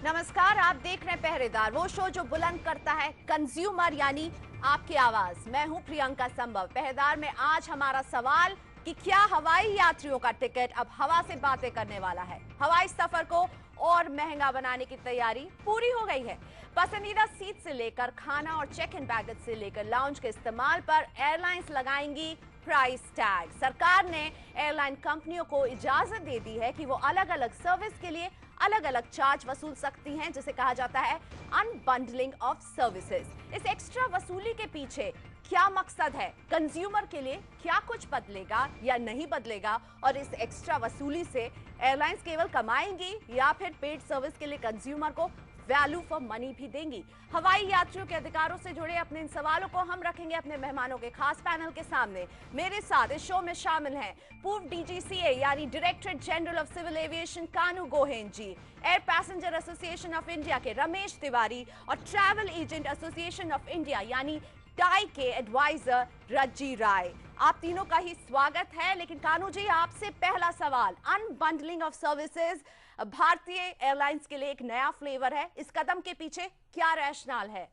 नमस्कार, आप देख रहे हैं पहरेदार, वो शो जो बुलंद करता है कंज्यूमर यानी आपकी आवाज। मैं हूं प्रियंका संभव। पहरेदार में आज हमारा सवाल कि क्या हवाई यात्रियों का टिकट अब हवा से बातें करने वाला है। हवाई सफर को और महंगा बनाने की तैयारी पूरी हो गई है। पसंदीदा सीट से लेकर खाना और चेक इन बैगेज से लेकर लाउंज के इस्तेमाल पर एयरलाइंस लगाएंगी प्राइस टैग। सरकार ने एयरलाइन कंपनियों को इजाजत दे दी है कि वो अलग अलग सर्विस के लिए अलग अलग चार्ज वसूल सकती हैं, जिसे कहा जाता है अनबंडलिंग ऑफ सर्विसेज। इस एक्स्ट्रा वसूली के पीछे क्या मकसद है? कंज्यूमर के लिए क्या कुछ बदलेगा या नहीं बदलेगा? और इस एक्स्ट्रा वसूली से एयरलाइंस केवल कमाएंगी या फिर पेड सर्विस के लिए कंज्यूमर को वैल्यू फॉर मनी भी देंगी? हवाई यात्रियों के अधिकारों से जुड़े अपने इन सवालों को हम रखेंगे अपने मेहमानों के खास पैनल के सामने। मेरे साथ इस शो में शामिल हैं पूर्व डीजीसीए यानी directorate general of civil aviation Kanu Gohain ji, air passenger association of India के रमेश तिवारी और travel agent association of India यानी टाई के एडवाइजर रज्जी राय। आप तीनों का ही स्वागत है। लेकिन कानू जी, आपसे पहला सवाल, अनबंडलिंग ऑफ सर्विसेज भारतीय एयरलाइंस के लिए एक नया फ्लेवर है, इस कदम के पीछे क्या रैशनल है?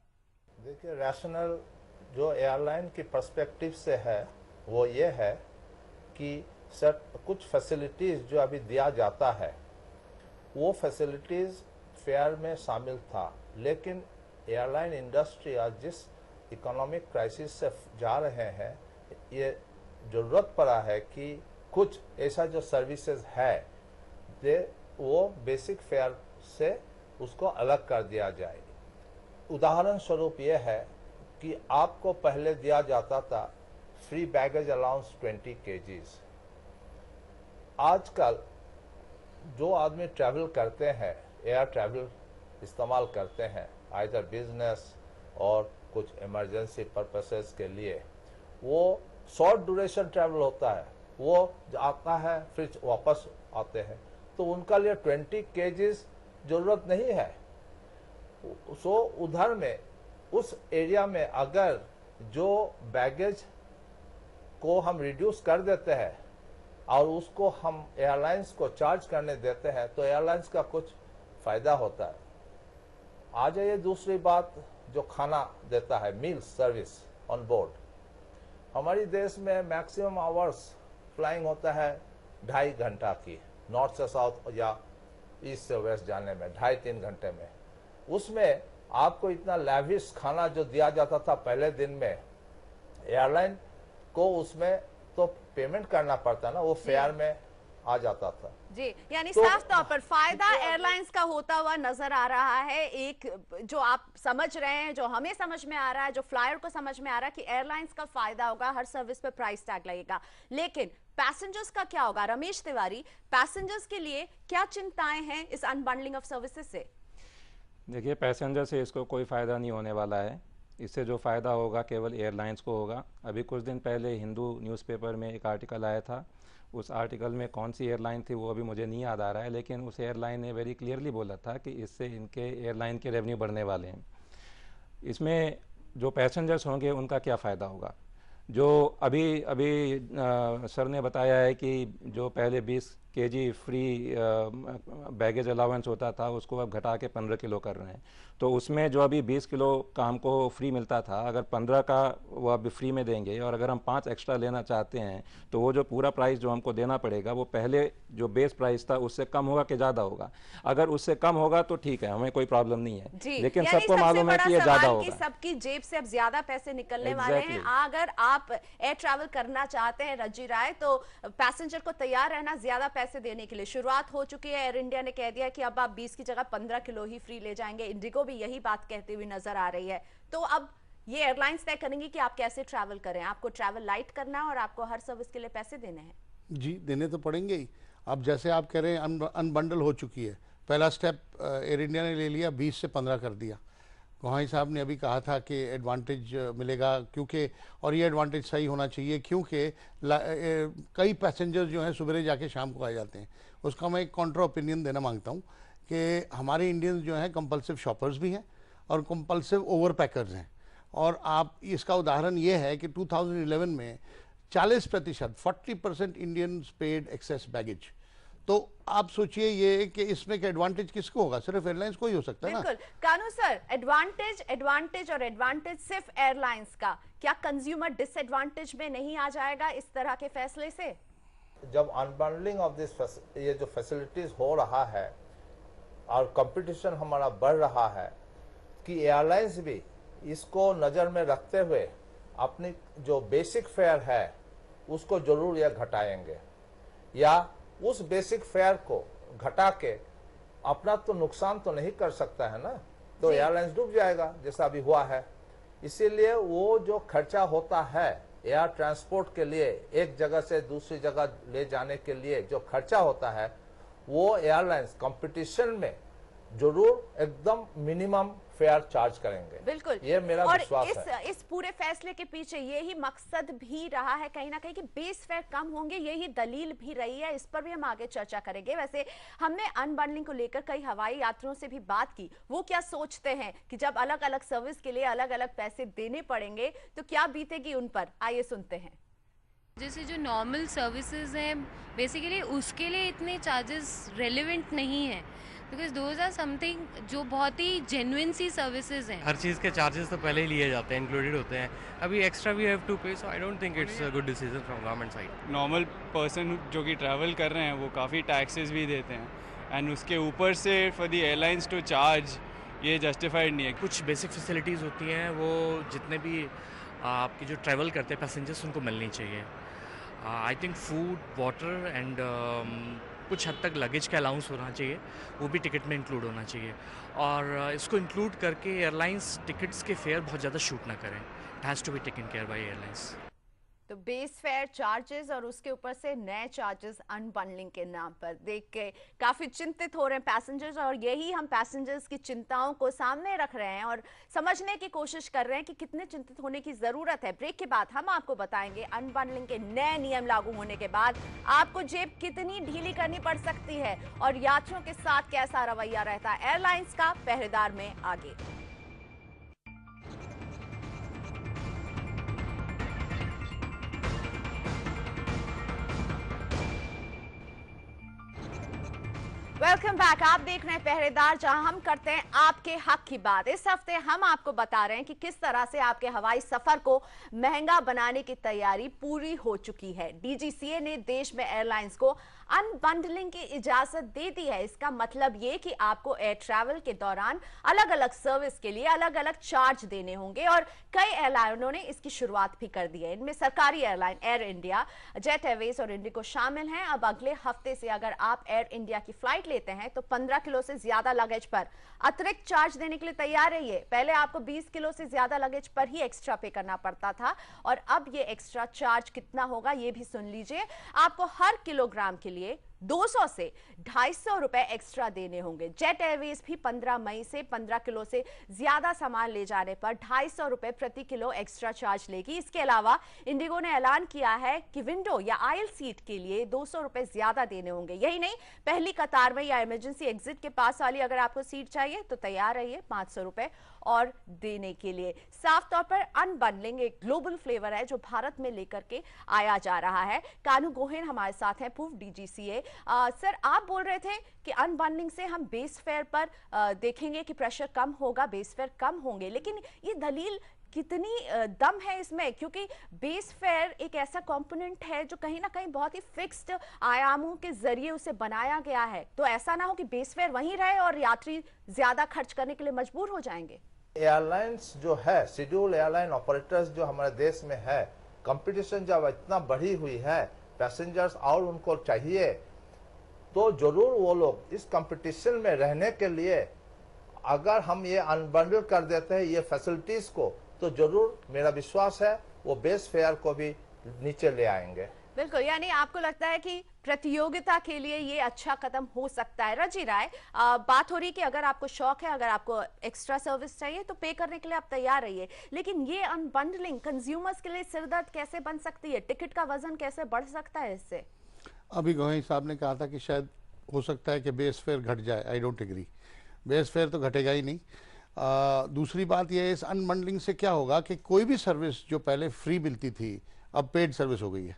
देखिए, रैशनल जो एयरलाइन की पर्सपेक्टिव से है वो ये है कि सर कुछ फैसिलिटीज जो अभी दिया जाता है वो फैसिलिटीज फेयर में शामिल था, लेकिन एयरलाइन इंडस्ट्री आज जिस इकोनॉमिक क्राइसिस से जा रहे हैं, ये जरूरत पड़ा है कि कुछ ऐसा जो सर्विसेज है वो बेसिक फेयर से उसको अलग कर दिया जाए। उदाहरण स्वरूप ये है कि आपको पहले दिया जाता था फ्री बैगेज अलाउंस 20 kgs। आजकल जो आदमी ट्रैवल करते हैं, एयर ट्रैवल इस्तेमाल करते हैं आइदर बिजनेस और कुछ इमरजेंसी पर्पसेस के लिए, वो शॉर्ट ड्यूरेशन ट्रैवल होता है, वो आता है फिर वापस आते हैं, तो उनका लिए 20 kgs जरूरत नहीं है। सो उधर में उस एरिया में अगर जो बैगेज को हम रिड्यूस कर देते हैं और उसको हम एयरलाइंस को चार्ज करने देते हैं तो एयरलाइंस का कुछ फायदा होता है। आ जाइए दूसरी बात, जो खाना देता है, मील सर्विस ऑन बोर्ड। हमारी देश में मैक्सिमम आवर्स फ्लाइंग होता है 2.5 घंटा की, नॉर्थ से साउथ या ईस्ट से वेस्ट जाने में 2.5-3 घंटे में। उसमें आपको इतना लैविश खाना जो दिया जाता था पहले दिन में, एयरलाइन को उसमें तो पेमेंट करना पड़ता ना, वो फेयर में आ जाता था जी। यानी साफ तौर पर फायदा एयरलाइंस का होता हुआ नजर आ रहा है। एक जो आप समझ रहे हैं, जो हमें समझ में आ रहा है, जो फ्लायर को समझ में आ रहा है कि एयरलाइंस का फायदा होगा, हर सर्विस पे प्राइस टैग लगेगा। लेकिन पैसेंजर्स का क्या होगा? रमेश तिवारी, पैसेंजर्स के लिए क्या चिंताएं हैं इस अनबंडलिंग ऑफ सर्विसेज से? देखिए, पैसेंजर से इसको कोई फ़ायदा नहीं होने वाला है। इससे जो फ़ायदा होगा केवल एयरलाइंस को होगा। अभी कुछ दिन पहले हिंदू न्यूज़पेपर में एक आर्टिकल आया था। उस आर्टिकल में कौन सी एयरलाइन थी वो अभी मुझे नहीं याद आ रहा है, लेकिन उस एयरलाइन ने वेरी क्लियरली बोला था कि इससे इनके एयरलाइन के रेवेन्यू बढ़ने वाले हैं। इसमें जो पैसेंजर्स होंगे उनका क्या फ़ायदा होगा? जो अभी सर ने बताया है कि जो पहले 20 kg फ्री बैगेज अलाउंस होता था उसको अब घटा के 15 किलो कर रहे हैं। तो उसमें जो अभी 20 किलो का हमको फ्री मिलता था, अगर 15 का वो अभी फ्री में देंगे और अगर हम 5 एक्स्ट्रा लेना चाहते हैं तो वो जो पूरा प्राइस जो हमको देना पड़ेगा वो पहले जो बेस प्राइस था उससे कम होगा कि ज़्यादा होगा? अगर उससे कम होगा तो ठीक है, हमें कोई प्रॉब्लम नहीं है, लेकिन सबको मालूम है कि ये ज़्यादा होगा। सबकी जेब से अब ज्यादा पैसे निकलने वाले हैं। अगर आप एयर ट्रैवल करना चाहते हैं रज्जी राय, तो पैसेंजर को तैयार रहना ज्यादा पैसे देने के लिए। शुरुआत हो चुकी है, एयर इंडिया ने कह दिया कि अब आप 20 की जगह 15 किलो ही फ्री ले जाएंगे। इंडिगो भी यही बात कहती हुई नजर आ रही है। तो अब ये एयरलाइंस तय करेंगी कि आप कैसे ट्रैवल करें। आपको ट्रैवल लाइट करना है और आपको हर सर्विस के लिए पैसे देने हैं। जी, देने तो पड़ेंगे ही। अब जैसे आप कह रहे हैं अनबंडल हो चुकी है, पहला स्टेप एयर इंडिया ने ले लिया, 20 से 15 कर दिया। गोहाई साहब ने अभी कहा था कि एडवांटेज मिलेगा, क्योंकि और ये एडवांटेज सही होना चाहिए, क्योंकि कई पैसेंजर्स जो हैं सुबह जाके शाम को आ जाते हैं। उसका मैं एक कॉन्ट्रा ओपिनियन देना मांगता हूँ कि हमारे इंडियंस जो हैं कंपल्सिव शॉपर्स भी हैं और कंपल्सिव ओवर पैकर्स हैं। और आप इसका उदाहरण ये है कि 2011 में 40% 40% इंडियंस पेड एक्सेस बैगेज। तो आप सोचिए ये कि इसमें का एडवांटेज किसको होगा? सिर्फ एयरलाइंस को ही हो सकता है ना। बिल्कुल कानू सर, एडवांटेज और एडवांटेज सिर्फ एयरलाइंस का, क्या कंज्यूमर डिसएडवांटेज में नहीं आ जाएगा इस तरह के फैसले से? जब अनबंडलिंग ऑफ दिस ये जो फैसिलिटीज हो रहा है और कंपटीशन हमारा बढ़ रहा है, कि एयरलाइंस भी इसको नज़र में रखते हुए अपनी जो बेसिक फेयर है उसको जरूर यह घटाएंगे, या उस बेसिक फेयर को घटा के अपना तो नुकसान तो नहीं कर सकता है ना, तो एयरलाइंस डूब जाएगा जैसा अभी हुआ है। इसीलिए वो जो खर्चा होता है एयर ट्रांसपोर्ट के लिए, एक जगह से दूसरी जगह ले जाने के लिए जो खर्चा होता है, वो एयरलाइंस कंपटीशन में जरूर एकदम मिनिमम फेयर चार्ज करेंगे। बिल्कुल, ये मेरा विश्वास है। इस पूरे फैसले के पीछे यही मकसद भी रहा है कहीं ना कहीं कि बेस फेयर कम होंगे, यही दलील भी रही है। इस पर भी हम आगे चर्चा करेंगे। वैसे हमने अनबंडलिंग को लेकर कई हवाई यात्रियों से भी बात की, वो क्या सोचते हैं कि जब अलग अलग सर्विस के लिए अलग अलग पैसे देने पड़ेंगे तो क्या बीतेगी उन पर, आइए सुनते हैं। जैसे जो नॉर्मल सर्विसेज हैं बेसिकली उसके लिए इतने चार्जेस रेलेवेंट नहीं है, बिकॉज दोज आर समथिंग जो बहुत ही जेन्युइन सी सर्विसेज हैं। हर चीज़ के चार्जेस तो पहले ही लिए जाते हैं, इंक्लूडेड होते हैं। अभी extra we have to pay, so I don't think it's a good decision from government side. Normal person जो कि ट्रैवल कर रहे हैं वो काफ़ी टैक्सेस भी देते हैं, एंड उसके ऊपर से for the airlines to charge, ये जस्टिफाइड नहीं है। कुछ बेसिक फैसिलिटीज़ होती हैं वो जितने भी आपके जो ट्रैवल करते हैं पैसेंजर्स उनको मिलनी चाहिए। I think food, water and कुछ हद तक लगेज का अलाउंस होना चाहिए, वो भी टिकट में इंक्लूड होना चाहिए। और इसको इंक्लूड करके एयरलाइंस टिकट्स के फेयर बहुत ज़्यादा शूट ना करें। It has to be taken care by airlines. तो बेस फेयर चार्जेस और उसके ऊपर से नए चार्जेस अनबंडलिंग के नाम पर देख के काफी चिंतित हो रहे हैं पैसेंजर्स, और यही हम पैसेंजर्स की चिंताओं को सामने रख रहे हैं और समझने की कोशिश कर रहे हैं कि कितने चिंतित होने की जरूरत है। ब्रेक के बाद हम आपको बताएंगे अनबंडलिंग के नए नियम लागू होने के बाद आपको जेब कितनी ढीली करनी पड़ सकती है और यात्रियों के साथ कैसा रवैया रहता है एयरलाइंस का। पहरेदार में आगे। Welcome back. आप देख रहे हैं पहरेदार, जहां हम करते हैं आपके हक की बात। इस हफ्ते हम आपको बता रहे हैं कि किस तरह से आपके हवाई सफर को महंगा बनाने की तैयारी पूरी हो चुकी है। डीजीसीए ने देश में एयरलाइंस को अनबंडलिंग की इजाजत दे दी है। इसका मतलब ये कि आपको एयर ट्रैवल के दौरान अलग अलग सर्विस के लिए अलग अलग चार्ज देने होंगे और कई एयरलाइनों ने इसकी शुरुआत भी कर दी है। इनमें सरकारी airline air India, jet Airways और इंडिगो शामिल हैं। अब अगले हफ्ते से अगर आप एयर इंडिया की फ्लाइट लेते हैं तो 15 किलो से ज्यादा लगेज पर अतिरिक्त चार्ज देने के लिए तैयार रहिए। पहले आपको 20 किलो से ज्यादा लगेज पर ही एक्स्ट्रा पे करना पड़ता था और अब ये एक्स्ट्रा चार्ज कितना होगा ये भी सुन लीजिए। आपको हर किलोग्राम के लिए 200 से 250 रुपए एक्स्ट्रा देने होंगे। जेट एयरवेज भी 15 मई से 15 किलो से ज्यादा सामान ले जाने पर 250 रुपए प्रति किलो एक्स्ट्रा चार्ज लेगी। इसके अलावा इंडिगो ने ऐलान किया है कि विंडो या आयल सीट के लिए 200 रुपए ज्यादा देने होंगे। यही नहीं, पहली कतार में या इमरजेंसी एग्जिट के पास वाली अगर आपको सीट चाहिए तो तैयार रहिए 500 रुपए और देने के लिए। साफ तौर पर अनबंडलिंग एक ग्लोबल फ्लेवर है जो भारत में लेकर के आया जा रहा है। कानू गोहेन हमारे साथ हैं, पूर्व डीजीसीए। सर, आप बोल रहे थे कि अनबंडलिंग से हम बेस फेयर पर देखेंगे कि प्रेशर कम होगा, बेस फेयर कम होंगे, लेकिन ये दलील कितनी दम है इसमें? क्योंकि बेस फेयर एक ऐसा कंपोनेंट है जो कहीं ना कहीं बहुत ही फिक्स्ड आयामों के जरिए उसे बनाया गया है। तो ऐसा ना हो कि बेस फेयर वहीं रहे और यात्री ज्यादा खर्च करने के लिए मजबूर हो जाएंगे। एयरलाइंस जो है, शेड्यूल एयरलाइन ऑपरेटर्स जो हमारे देश में है, कंपटीशन जब इतना बढ़ी हुई है, पैसेंजर्स और उनको चाहिए, तो जरूर वो लोग इस कंपटीशन में रहने के लिए अगर हम ये अनबंडल कर देते हैं ये फैसिलिटीज को, तो जरूर मेरा विश्वास है वो बेस फेयर को भी नीचे ले आएंगे। बिल्कुल, यानी आपको लगता है कि प्रतियोगिता के लिए ये अच्छा कदम हो सकता है। रजी राय, बात हो रही कि अगर आपको शौक है, अगर आपको एक्स्ट्रा सर्विस चाहिए तो पे करने के लिए आप तैयार रहिए, लेकिन ये अनबंडलिंग कंज्यूमर्स के लिए सिरदर्द कैसे बन सकती है? टिकट का वजन कैसे बढ़ सकता है इससे? अभी गोहेन साहब ने कहा था कि शायद हो सकता है कि बेस फेयर घट जाए। I don't agree, base fare तो घटेगा ही नहीं। दूसरी बात यह है, इस अनबंडलिंग से क्या होगा कि कोई भी सर्विस जो पहले फ्री मिलती थी अब पेड सर्विस हो गई है।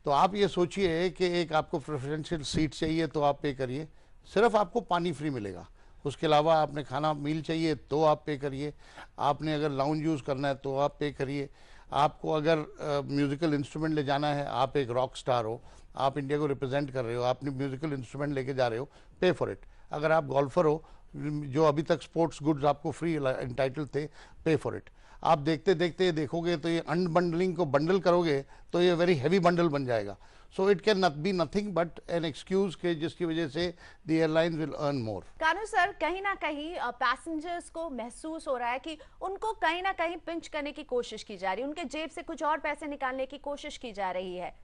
तो आप ये सोचिए कि एक आपको प्रेफरेंशियल सीट चाहिए तो आप पे करिए, सिर्फ आपको पानी फ्री मिलेगा, उसके अलावा आपने खाना मील चाहिए तो आप पे करिए, आपने अगर लाउंज यूज़ करना है तो आप पे करिए, आपको अगर म्यूज़िकल इंस्ट्रूमेंट ले जाना है, आप एक रॉक स्टार हो, आप इंडिया को रिप्रेजेंट कर रहे हो, आपने म्यूज़िकल इंस्ट्रूमेंट लेके जा रहे हो, पे फॉर इट। अगर आप गोल्फर हो, जो अभी तक स्पोर्ट्स गुड्स आपको फ्री इंटाइटल थे, पे फॉर इट। आप देखते देखते देखोगे तो ये अनबंडलिंग को बंडल करोगे तो ये वेरी हैवी बंडल बन जाएगा। So it can not be nothing but an excuse के जिसकी वजह से the airlines will earn more. Kanu sir, कहीं ना कहीं पैसेंजर्स को महसूस हो रहा है कि उनको कहीं ना कहीं पिंच करने की कोशिश की जा रही है, उनके जेब से कुछ और पैसे निकालने की कोशिश की जा रही है।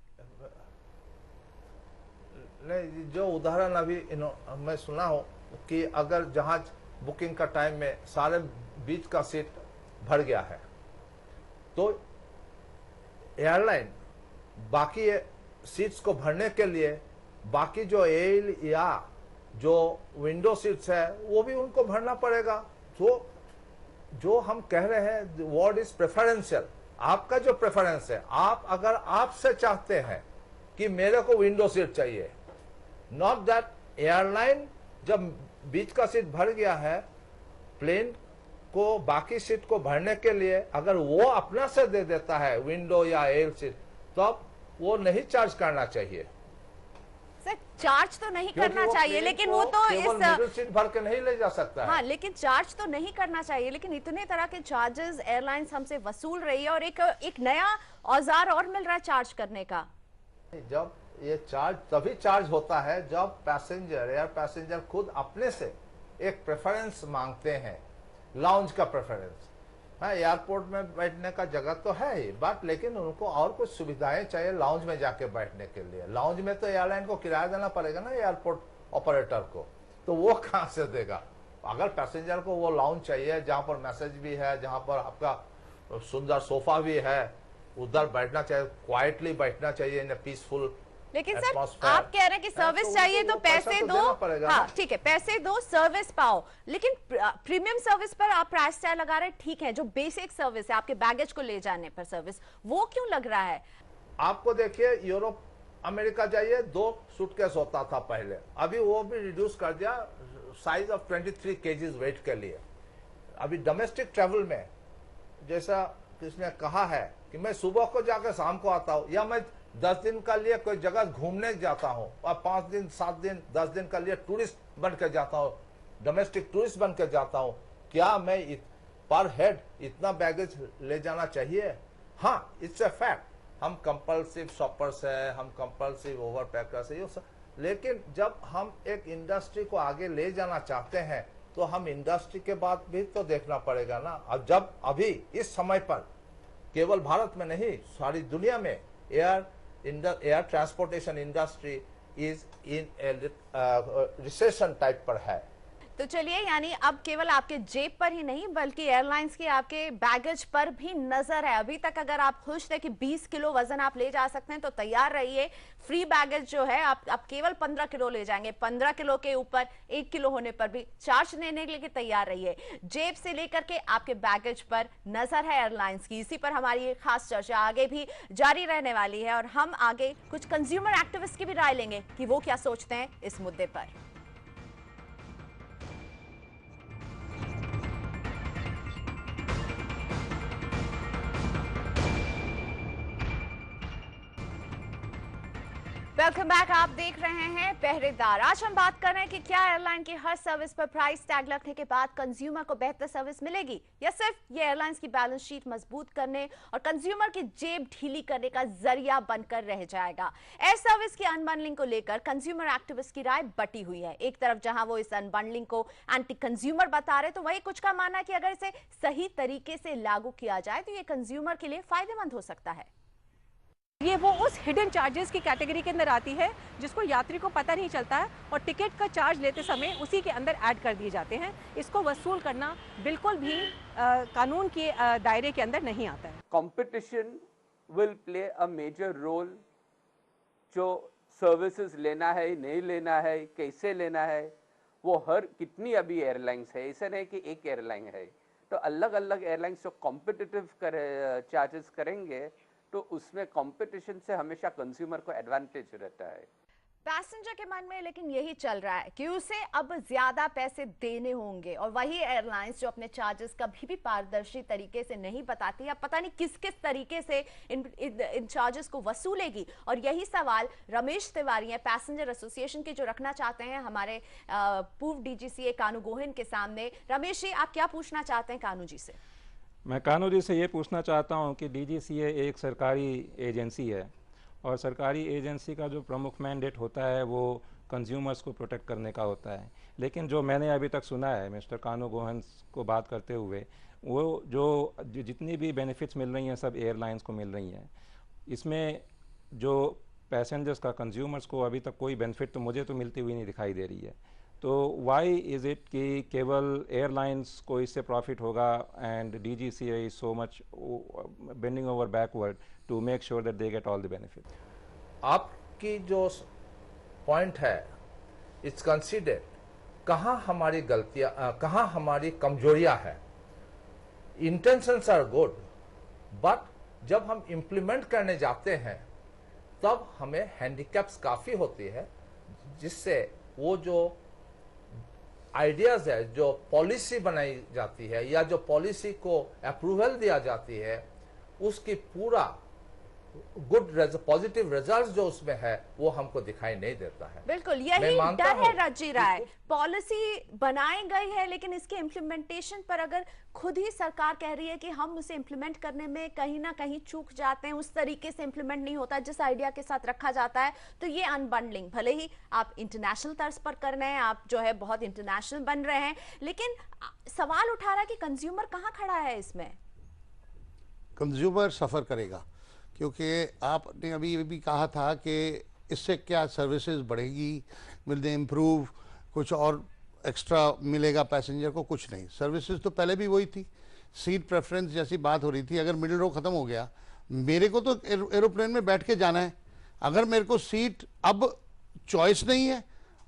नहीं, जो उदाहरण अभी मैं सुना हूँ कि अगर जहाज बुकिंग का टाइम में सारे बीच का सीट भर गया है तो एयरलाइन बाकी सीट्स को भरने के लिए बाकी जो एल या जो विंडो सीट्स है वो भी उनको भरना पड़ेगा। तो जो हम कह रहे हैं वर्ड इज प्रेफरेंशियल, आपका जो प्रेफरेंस है, आप अगर आपसे चाहते हैं कि मेरे को विंडो सीट चाहिए, नॉट दैट एयरलाइन जब बीच का सीट भर गया है, प्लेन को बाकी सीट को भरने के लिए अगर वो अपना से दे देता है विंडो या एल सीट, तब वो नहीं चार्ज करना चाहिए। सर, चार्ज तो नहीं करना चाहिए, लेकिन वो तो इस सीट भर के नहीं ले जा सकता है। हाँ, लेकिन चार्ज तो नहीं करना चाहिए, लेकिन इतने तरह के चार्जेस एयरलाइंस हमसे वसूल रही है और एक नया औजार और मिल रहा है चार्ज करने का। जब ये चार्ज तभी चार्ज होता है जब एयर पैसेंजर खुद अपने से एक प्रेफरेंस मांगते हैं, लाउंज का प्रेफरेंस। हाँ, एयरपोर्ट में बैठने का जगह तो है ही, बट लेकिन उनको और कुछ सुविधाएं चाहिए लाउंज में जाके बैठने के लिए। लाउंज में तो एयरलाइन को किराया देना पड़ेगा ना एयरपोर्ट ऑपरेटर को, तो वो कहां से देगा? अगर पैसेंजर को वो लाउंज चाहिए जहां पर मैसेज भी है, जहां पर आपका सुंदर सोफा भी है, उधर बैठना चाहिए, क्वाइटली बैठना चाहिए इन पीसफुल। लेकिन सर, आप कह रहे हैं कि सर्विस चाहिए तो पैसे दो। हाँ, ठीक है, पैसे दो, सर्विस पाओ, लेकिन प्रीमियम सर्विस पर आप प्राइस टैग लगा रहे हैं। ठीक है, जो बेसिक सर्विस है आपके बैगेज को ले जाने पर सर्विस, वो क्यों लग रहा है? आपको देखिए, यूरोप अमेरिका जाइए, 2 सूटकेस होता था पहले, अभी वो भी रिड्यूस कर दिया साइज ऑफ 23 केजीज वेट के लिए। अभी डोमेस्टिक ट्रेवल में जैसा किसने कहा है कि मैं सुबह को जाकर शाम को आता हूं, या मैं 10 दिन का लिए कोई जगह घूमने जाता हूं और 5 दिन 7 दिन 10 दिन का लिए टूरिस्ट बन के जाता हूं, डोमेस्टिक टूरिस्ट बन के जाता हूं, क्या मैं पर हेड इतना बैगेज ले जाना चाहिए? हाँ, इट्स अ फैक्ट। हम कंपल्सिव शॉपर्स है, हम कंपल्सिव ओवर पैकर्स है, लेकिन जब हम एक इंडस्ट्री को आगे ले जाना चाहते हैं तो हम इंडस्ट्री के बाद भी तो देखना पड़ेगा ना। अब जब अभी इस समय पर केवल भारत में नहीं, सारी दुनिया में air transportation industry is in recession type पर है। तो चलिए, यानी अब केवल आपके जेब पर ही नहीं बल्कि एयरलाइंस के आपके बैगेज पर भी नजर है। अभी तक अगर आप खुश थे कि 20 किलो वजन आप ले जा सकते हैं तो तैयार रहिए, फ्री बैगेज जो है आप केवल 15 किलो ले जाएंगे। 15 किलो के ऊपर 1 किलो होने पर भी चार्ज देने के लिए तैयार रहिए। जेब से लेकर के आपके बैगेज पर नजर है एयरलाइंस की। इसी पर हमारी एक खास चर्चा आगे भी जारी रहने वाली है और हम आगे कुछ कंज्यूमर एक्टिविस्ट की भी राय लेंगे कि वो क्या सोचते हैं इस मुद्दे पर। वेलकम बैक, आप देख रहे हैं पहरेदार। आज हम बात कर रहे हैं कि क्या एयरलाइन की हर सर्विस पर प्राइस टैग लगने के बाद कंज्यूमर को बेहतर सर्विस मिलेगी, या सिर्फ ये एयरलाइंस की बैलेंस शीट मजबूत करने और कंज्यूमर की जेब ढीली करने का जरिया बनकर रह जाएगा। एयर सर्विस की अनबंडलिंग को लेकर कंज्यूमर एक्टिविस्ट की राय बटी हुई है। एक तरफ जहां वो इस अनबंडलिंग को एंटी कंज्यूमर बता रहे, तो वही कुछ का मानना है कि अगर इसे सही तरीके से लागू किया जाए तो ये कंज्यूमर के लिए फायदेमंद हो सकता है। ये वो उस हिडन चार्जेस की कैटेगरी के अंदर आती है जिसको यात्री को पता नहीं चलता है और टिकट का चार्ज लेते समय उसी के अंदर ऐड कर दिए जाते हैं। इसको वसूल करना बिल्कुल भी कानून के दायरे के अंदर नहीं आता है। Competition will play a major role. जो सर्विसेज लेना है, नहीं लेना है, कैसे लेना है, वो हर कितनी अभी एयरलाइंस है, ऐसा नहीं कि एक एयरलाइन है, तो अलग अलग एयरलाइंस जो कॉम्पिटिटिव चार्जेस करेंगे तो उसमें कंपटीशन से हमेशा कंज्यूमर को एडवांटेज रहता है। पैसेंजर के मन में लेकिन यही चल रहा है कि उसे अब ज्यादा पैसे देने होंगे, और वही एयरलाइंस जो अपने चार्जेस कभी भी पारदर्शी तरीके से नहीं बताती, या पता नहीं किस किस तरीके से इन चार्जेस को वसूलेगी। और यही सवाल रमेश तिवारी हैं, पैसेंजर एसोसिएशन के, जो रखना चाहते हैं हमारे पूर्व डीजीसीए कानू गोहेन के सामने। रमेश जी, आप क्या पूछना चाहते हैं कानू जी से? मैं कानू जी से ये पूछना चाहता हूँ कि डीजीसीए एक सरकारी एजेंसी है, और सरकारी एजेंसी का जो प्रमुख मैंडेट होता है वो कंज्यूमर्स को प्रोटेक्ट करने का होता है। लेकिन जो मैंने अभी तक सुना है मिस्टर कानू गोहेन को बात करते हुए, वो जो जितनी भी बेनिफिट्स मिल रही हैं सब एयरलाइंस को मिल रही हैं। इसमें जो पैसेंजर्स का, कंज्यूमर्स को अभी तक कोई बेनिफिट तो मुझे तो मिलती हुई नहीं दिखाई दे रही है। तो वाई इज़ इट कि केवल एयरलाइंस को इससे प्रॉफिट होगा and DGCA is so much bending over backward to make sure that they get all the benefit? आपकी जो पॉइंट है, इट्स कंसीडर्ड कहाँ हमारी गलतियाँ, कहाँ हमारी कमजोरियाँ हैं। इंटेंशंस आर गुड, बट जब हम इम्प्लीमेंट करने जाते हैं तब हमें हैंडीकैप्स काफ़ी होती है, जिससे वो जो आइडियाज़ है, जो पॉलिसी बनाई जाती है या जो पॉलिसी को अप्रूवल दिया जाती है, उसकी पूरा गुड पॉजिटिव रिजल्ट जो उसमें है वो हमको दिखाई नहीं देता है। बिल्कुल यही डर है रजी राय। पॉलिसी बनाई गई है लेकिन इसके इम्प्लीमेंटेशन पर अगर खुद ही सरकार कह रही है कि हम उसे इम्प्लीमेंट करने में कहीं ना कहीं चूक जाते हैं, उस तरीके से इम्प्लीमेंट नहीं होता जिस आइडिया के साथ रखा जाता है, तो ये अनबंडलिंग, भले ही आप इंटरनेशनल तर्ज पर कर रहे हैं, आप जो है बहुत इंटरनेशनल बन रहे हैं, लेकिन सवाल उठा रहा है कि कंज्यूमर कहाँ खड़ा है इसमें? कंज्यूमर सफ़र करेगा, क्योंकि आपने अभी भी कहा था कि इससे क्या सर्विसेज बढ़ेगी, विल दे इम्प्रूव, कुछ और एक्स्ट्रा मिलेगा पैसेंजर को? कुछ नहीं। सर्विसेज तो पहले भी वही थी, सीट प्रेफरेंस जैसी बात हो रही थी। अगर मिडिल रो ख़त्म हो गया, मेरे को तो एरोप्लेन में बैठ के जाना है, अगर मेरे को सीट अब चॉइस नहीं है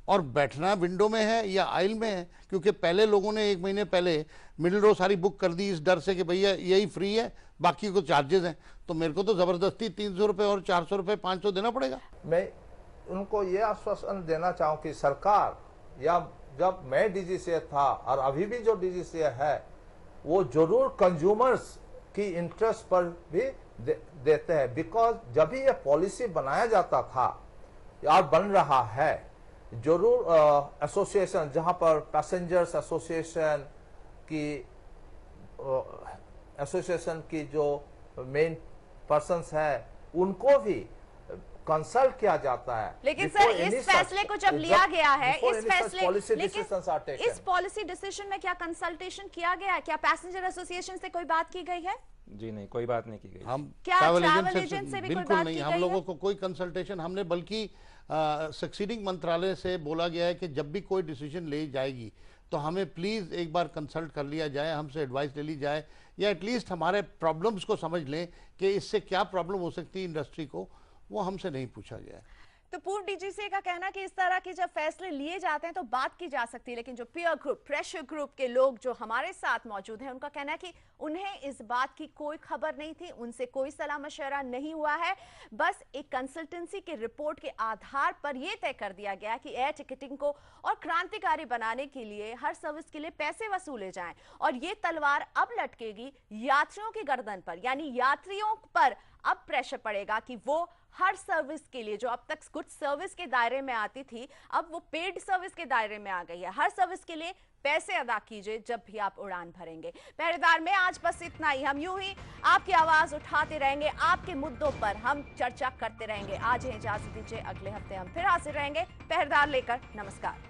और बैठना विंडो में है या आइल में है, क्योंकि पहले लोगों ने 1 महीने पहले मिडिल रो सारी बुक कर दी इस डर से कि भैया यही फ्री है, बाकी को चार्जेस हैं, तो मेरे को तो ज़बरदस्ती 300 रुपये और 400 रुपये 500 देना पड़ेगा। मैं उनको ये आश्वासन देना चाहूँ कि सरकार, या जब मैं डीजीसीए था और अभी भी जो डीजीसीए है, वो जरूर कंज्यूमर्स की इंटरेस्ट पर भी देते हैं। बिकॉज जब भी ये पॉलिसी बनाया जाता था या बन रहा है, जरूर एसोसिएशन, जहाँ पर पैसेंजर्स एसोसिएशन की जो मेन पर्सन्स है, उनको भी कंसल्ट किया जाता है। लेकिन सर इस फैसले को जब लिया गया है, इस फैसले, लेकिन इस पॉलिसी डिसीजन में क्या कंसल्टेशन किया गया है? क्या पैसेंजर एसोसिएशन से कोई बात की गई है? जी नहीं, कोई बात नहीं की गई। हम क्या ट्रैवल एजेंट से भी कोई बिल्कुल बात नहीं, की हम गई लोगों है? को कोई कंसल्टेशन, हमने बल्कि सक्सीडिंग मंत्रालय से बोला गया है कि जब भी कोई डिसीजन ले जाएगी तो हमें प्लीज़ एक बार कंसल्ट कर लिया जाए, हमसे एडवाइस ले ली जाए, या एटलीस्ट हमारे प्रॉब्लम्स को समझ लें कि इससे क्या प्रॉब्लम हो सकती है इंडस्ट्री को, वो हमसे नहीं पूछा गया है। तो पूर्व डीजीसीए का कहना कि इस तरह के जब फैसले लिए जाते हैं तो बात की जा सकती है, लेकिन जो पीयर ग्रुप, प्रेशर ग्रुप के लोग जो हमारे साथ मौजूद हैं, उनका कहना है कि उन्हें इस बात की कोई खबर नहीं थी, उनसे कोई सलाह मशवरा नहीं हुआ है। बस एक कंसल्टेंसी की रिपोर्ट के आधार पर यह तय कर दिया गया कि एयर टिकटिंग को और क्रांतिकारी बनाने के लिए हर सर्विस के लिए पैसे वसूले जाएं, और ये तलवार अब लटकेगी यात्रियों की गर्दन पर, यानी यात्रियों पर अब प्रेशर पड़ेगा कि वो हर सर्विस के लिए, जो अब तक कुछ सर्विस के दायरे में आती थी, अब वो पेड सर्विस के दायरे में आ गई है। हर सर्विस के लिए पैसे अदा कीजिए जब भी आप उड़ान भरेंगे। पहरेदार में आज बस इतना ही। हम यूं ही आपकी आवाज उठाते रहेंगे, आपके मुद्दों पर हम चर्चा करते रहेंगे। आज इजाजत दीजिए, अगले हफ्ते हम फिर हाजिर रहेंगे पहरेदार लेकर। नमस्कार।